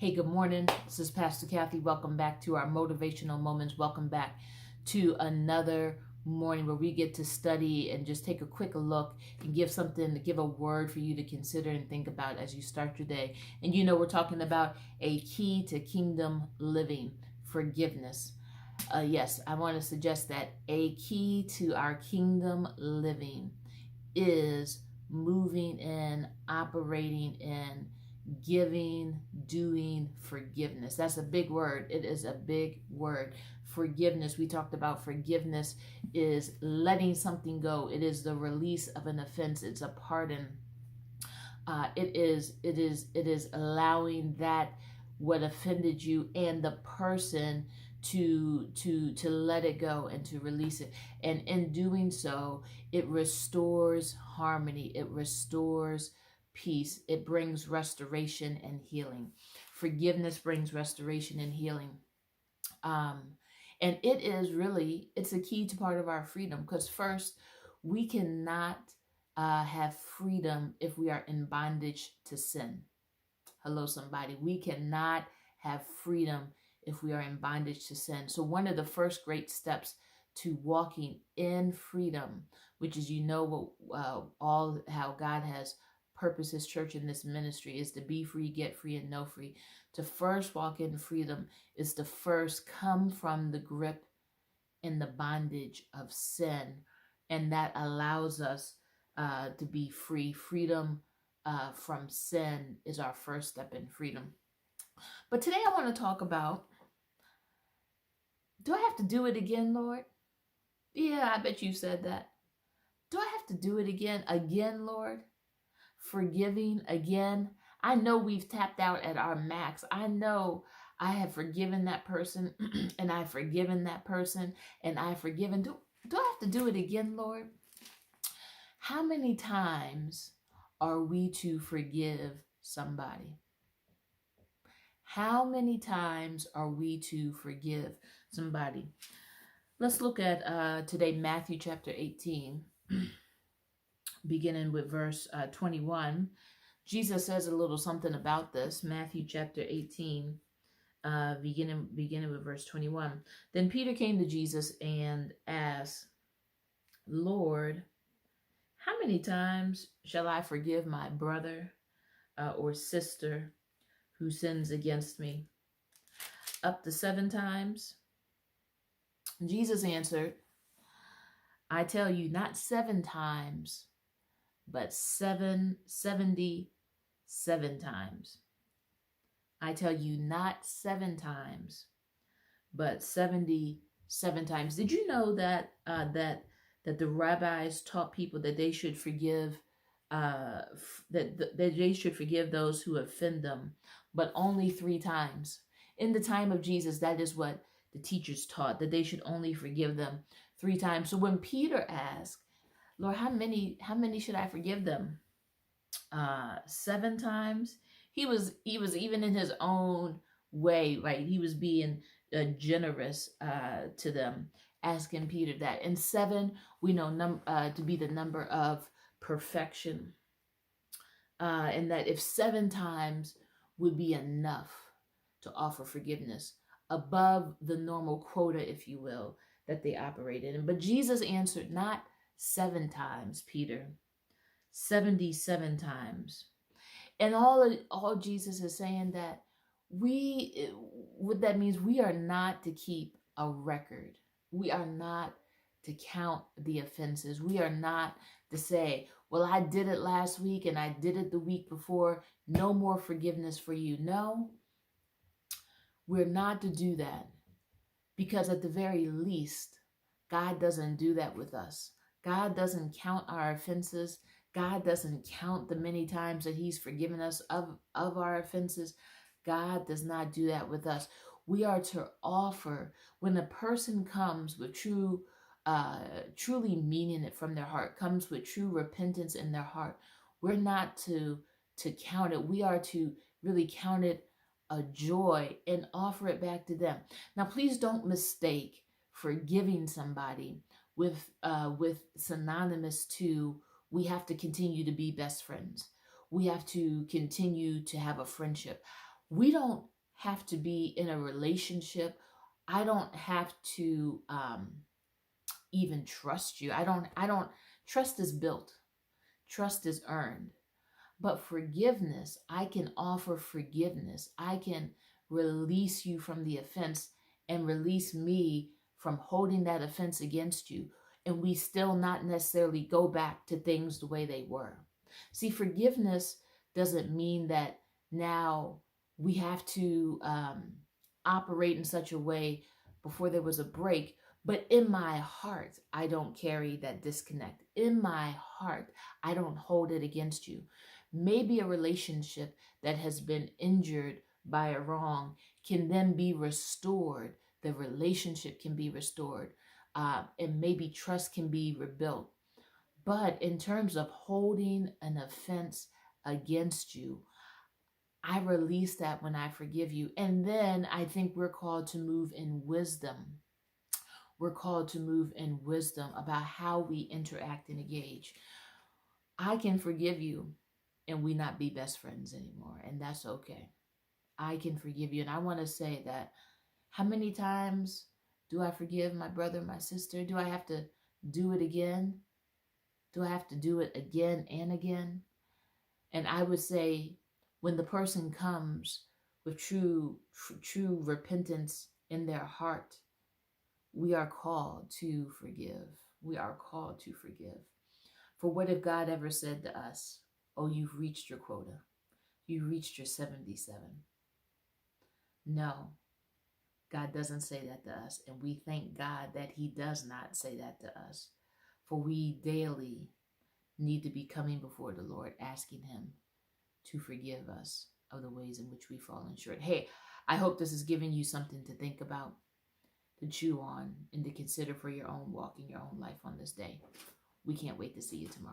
Hey, good morning. This is Pastor Kathy. Welcome back to our motivational moments. Welcome back to another morning where we get to study and just take a quick look and give a word for you to consider and think about as you start your day. And we're talking about a key to kingdom living, forgiveness. Yes, I want to suggest that a key to our kingdom living is moving in, operating in, giving, doing forgiveness. That's a big word. It is a big word. Forgiveness. We talked about forgiveness is letting something go. It is the release of an offense. It's a pardon. It is allowing that what offended you and the person to let it go and to release it. And in doing so, it restores harmony. It restores peace. It brings restoration and healing. Forgiveness brings restoration and healing. And it's a key to part of our freedom, because first, we cannot have freedom if we are in bondage to sin. Hello, somebody. We cannot have freedom if we are in bondage to sin. So one of the first great steps to walking in freedom, which is all how God has purposed His church in this ministry, is to be free, get free, and know free. To first walk in freedom is to first come from the grip and the bondage of sin, and that allows us to be free. Freedom from sin is our first step in freedom. But today I want to talk about, do I have to do it again, Lord? Yeah, I bet you said that. Do I have to do it again? Again, Lord? Forgiving again? I know we've tapped out at our max. I know I have forgiven that person and I've forgiven that person and I've forgiven. Do I have to do it again, Lord? How many times are we to forgive somebody? How many times are we to forgive somebody? Let's look at today Matthew chapter 18, beginning with verse 21. Jesus says a little something about this. Matthew chapter 18, beginning with verse 21. Then Peter came to Jesus and asked, Lord, how many times shall I forgive my brother or sister who sins against me? Up to 7 times? Jesus answered, I tell you, not 7 times, but 77 times. I tell you, not 7 times, but 77 times. Did you know that the rabbis taught people that they should forgive that they should forgive those who offend them, but only 3 times? In the time of Jesus, that is what the teachers taught, that they should only forgive them 3 times. So when Peter asked, Lord, how many should I forgive them? 7 times. He was even in his own way, right? He was being generous to them, asking Peter that. And 7, we know to be the number of perfection, and that if 7 times would be enough to offer forgiveness above the normal quota, if you will, that they operated in. But Jesus answered, not 7 times, Peter, 77 times. And all Jesus is saying that what that means, we are not to keep a record. We are not to count the offenses. We are not to say, well, I did it last week and I did it the week before. No more forgiveness for you. No, we're not to do that, because at the very least, God doesn't do that with us. God doesn't count our offenses. God doesn't count the many times that He's forgiven us of our offenses. God does not do that with us. We are to offer, when a person comes with truly meaning it from their heart, comes with true repentance in their heart, we're not to count it. We are to really count it a joy and offer it back to them. Now, please don't mistake forgiving somebody with synonymous to, we have to continue to be best friends. We have to continue to have a friendship. We don't have to be in a relationship. I don't have to even trust you. I don't trust is built. Trust is earned. But forgiveness, I can offer forgiveness. I can release you from the offense and release me from holding that offense against you. And we still not necessarily go back to things the way they were. See, forgiveness doesn't mean that now we have to operate in such a way before there was a break. But in my heart, I don't carry that disconnect. In my heart, I don't hold it against you. Maybe a relationship that has been injured by a wrong can then be restored. The relationship can be restored, and maybe trust can be rebuilt. But in terms of holding an offense against you, I release that when I forgive you. And then I think we're called to move in wisdom. We're called to move in wisdom about how we interact and engage. I can forgive you and we not be best friends anymore, and that's okay. I can forgive you. And I want to say that how many times do I forgive my brother, my sister? Do I have to do it again? Do I have to do it again and again? And I would say when the person comes with true repentance in their heart, we are called to forgive. We are called to forgive. For what if God ever said to us, oh, you've reached your quota. You reached your 77. No, God doesn't say that to us. And we thank God that he does not say that to us. For we daily need to be coming before the Lord, asking him to forgive us of the ways in which we've fallen short. Hey, I hope this is giving you something to think about, to chew on, and to consider for your own walk in your own life on this day. We can't wait to see you tomorrow.